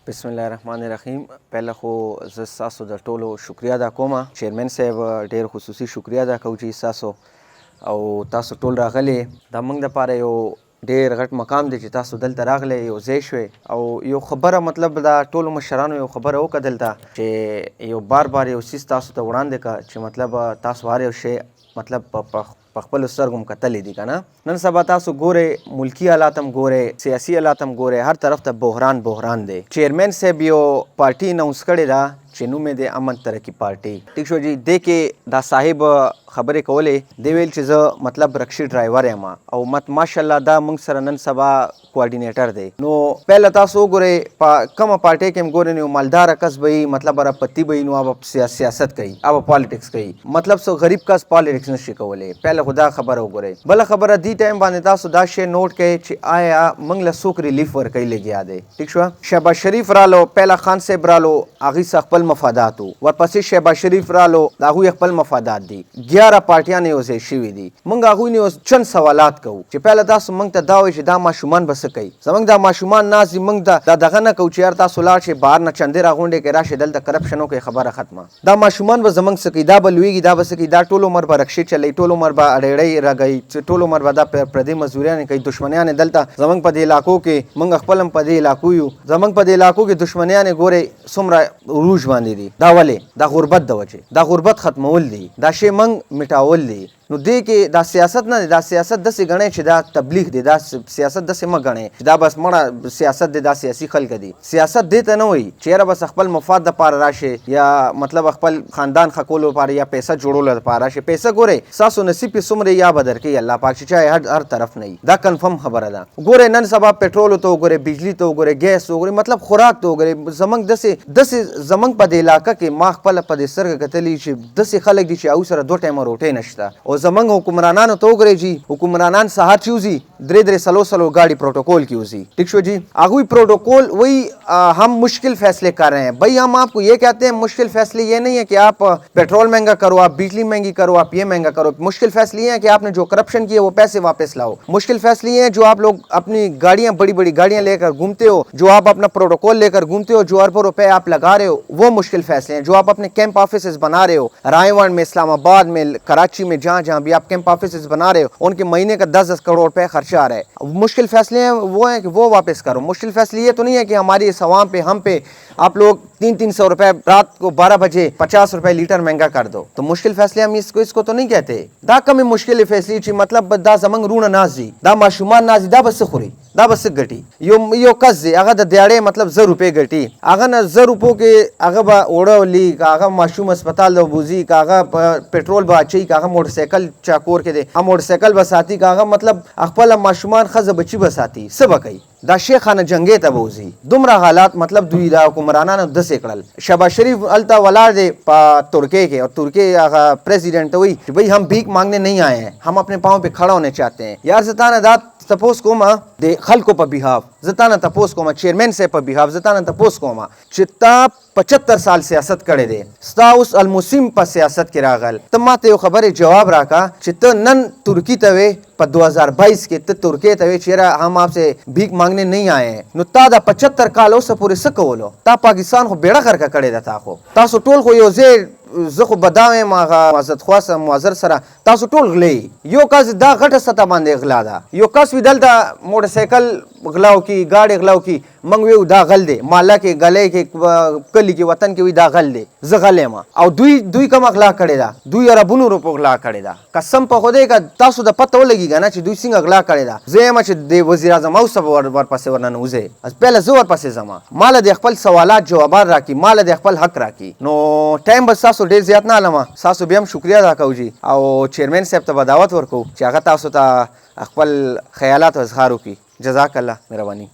बिस्मिल्लाहिर्रहमानिर्रहीम। पहले खो ज़ सासो द टोलो शुक्रिया अदा कोमा चेयरमैन साहब ढेर खसूसी शुक्रिया अदा कोउ जी सासो او تاسو ټول راغلي دا موږ دپاره یو ډېر غټ مقام دی چې تاسو دلته راغلی یو ځای شوی او یو خبره مطلب دا ټولو مشرانو یو خبره وکړه دلته چې یو بار یو څیز تاسو ته وړاندې کړه چې مطلب تاسو هر یو شی مطلب په خپلو سترګو م کتلی دي که نه. نن سبا تاسو ګورئ ملکي حالات هم ګورئ سیاسي حالات هم ګورئ هر طرف ته بحران دی. چیرمین صاحب یو پارټي اناونس کړې ده چې نوم یې دی امن ترقي پارټي. ټیک شو جی. دې کې دا صاحب خبرې کولې دی ویل چې زه مطلب رکشي ډرایور یم او ماشاءالله دا موږ سره نن سبا کوارډینیټر دی. نو پهله تاسو وګورئ په کومه پارټۍ کې هم ګورئ نو مالداره کس به وي مطلب راپتی به وي نو هغه سیاست کوي هغه پالیټکس کوي مطلب څه غریب کس پالیټکس نشي کولی. پهله خو دا خبره وګورئ. بله خبره دې ټایم باندې تاسو دا شی نوټ کړئ چې آیا موږ له څوک ریلیف ورکوي لګیا دی. ټیک شوه. شهباز شریف رالو پهله خان صاحب رالو هغوی څه خپل مفادات وو ورپسې شهباز شریف رالو د هغوی خپل مفادات دي 11 پارټیان یو ځای شوي دي. موږ هغوی نه اوس چند سوالات کوو چې پهله تاسو موږ ته دا وایي چې دا ماشومان به څه کوي. زموږ دا ماشومان ناست دي موږ دا دغه نه کوو چې یار تاسو لاړ شئ بهر نه چندې راغونډې کړئ راشئ دلته کرپشن وکړئ خبره ختمه. دا ماشومان به زموږ څه کوي دا به لویږي دا به څه کوي دا ټول عمر به رکشې چلوي ټول عمر به اړېړۍ رګوي ټول عمر به دا پردۍ مزدوریانې کوي دشمنیانې دلته زموږ په دې علاقو کې موږ خپل هم په دې علاقو یو زموږ په دې علاقو کې دشمنیانې ګورئ څومره عروج باندې دي. دا ولې دا غربت د وجې دا غربت ختمول دي دا شی موږ میټاول دي. نو دې کې دا سیاست نه دی دا سیاست داسې ګڼئ چې دا تبلیغ دی دا سیاست داسې مه ګڼئ چې دا بس مړه سیاست دی دا سیاسي خلک دي. سیاست دې ته نه وایي چې یاره بس خپل مفاد دپاره راشئ یا مطلب خپل خاندان ښه کولو لپاره یا پیسه جوړولو دپاره راشئ. پیسه ګورئ ستاسو نصیب یې څومره یا به درکوي الله پاک چې چا هر طرف نه وي دا کنفرم خبره ده. ګورئ نن سبا پټرولو ته وګورئ بجلي ته وګورئ ګیس ته وګورئ مطلب خوراک ته وګورئ زموږ داسې زموږ په دې علاقه کې ما خپله په دې سترګه کتلي چې داسې خلک دي چې هغوی سره 2 ټایمه روټۍ نشته او زموږ حکمرانان ته وګورئ جی حکمرانان سهار چې وځي 3 سلو गाड़ी प्रोटोकॉल की उसी. ठीक शो जी. आगुई प्रोटोकॉल वही हम मुश्किल फैसले कर रहे हैं भाई. हम आपको ये कहते हैं मुश्किल फैसले ये नहीं है कि आप पेट्रोल महंगा करो आप बिजली महंगी करो आप ये महंगा करो. मुश्किल फैसले ये है कि आपने जो करप्शन किया वो पैसे वापस लाओ. मुश्किल फैसले ये है जो आप लोग अपनी गाड़ियां बड़ी बड़ी गाड़ियां लेकर घूमते हो जो आप अपना प्रोटोकॉल लेकर घूमते हो जो अरबों रुपए आप लगा रहे हो वो मुश्किल फैसले हैं. जो आप अपने कैंप ऑफिस बना रहे हो रायवंड में इस्लामाबाद में कराची में जहाँ जहाँ भी आप कैंप ऑफिस बना रहे हो उनके महीने का 10-10 करोड़ रुपए खर्चा आ रहा है. मुश्किल फैसले हैं वो हैं कि वो वापस करो. मुश्किल फैसले ये तो नहीं है कि हमारी इस अवाम पे हम पे आप लोग 300 रुपए रात को 12 बजे 50 रुपए लीटर महंगा कर दो. तो मुश्किल फैसले हम इसको तो नहीं कहते. दा कमी मुश्किल फैसले ची मतलब दा जमंग रूण नाजी दा माशुमान नाजी दा बस खुरी دا بس ګټي یو کس دی هغه د دیاړې مطلب 1000 روپے ګټي هغه نه 1000 روپو کې هغه به وړولي هغه ماشوم هسپتال د بوزي هغه پټرول به اچي هغه موټر سایکل چاکور کې دی هغه موټر سایکل به ساتي هغه مطلب خپل ماشومان خزه بچي به ساتي سبا کوي دا شیخانه جنگې ته بوزي. دومره حالات مطلب دوی دا حکمرانانو دسې کړل. شهباز شریف الته ولاړ دی په ترکیه کې اور ترکیه هغه پریزیډنټ ته وایي چې بھائی हम भीख मांगने नहीं आए हैं हम अपने पाँव पे खड़ा होने चाहते हैं. यार زتانه دا تپوس کومه د خلکو په بیهاف زتانه تپوس کومه چیرمن صاحب په بیهاف زتانه تپوس کومه چې تا 75 سال سیاست کړی دی ستا اوس الموسم په سیاست کې راغل ته ماته یو خبرې جواب راکا چې ته نن ترکی ته وې په 2022 کې ته ترکیه ته وې چې هم آپ سے भीख मांगने नहीं आए हैं. نو تا دا 75 کال اوسه پورې څه کولو تا پاکستان خو بیړه غرقه کړې ده تا خو تاسو ټول خو یو ځای زه خو بداوې ما عزت خواس معذر سره تاسو ټول غلې یو کس دا غټه سطح باندې غلا ده یو کس وی دلته موټر سایکل غلاو کی گاډي غلاو کی منګ ویو دا غل دی مالا کې غلې کې کلی کې وطن کې وی دا غل دی زه غلې ما او دوی کوم غلا کړي دا دوی اربونو روپو غلا کړي دا قسم په خدای کا تاسو د پته ولګي غنا چې دوی څنګه غلا کړي دا زه ما چې د وزیر اعظم او سب ور پسې ورننه وځي از پهله زه ور پسې زما مال د خپل سوالات جوابات راکې مال د خپل حق راکې. نو ټایم بس تاسو ډیر زیات نه علما تاسو بیا هم شکریا ادا کوو جی او چیرمن صاحب ته دعوت ورکو چې هغه تاسو ته خپل خیالات اظهار وکړي. جزاک الله مهرباني.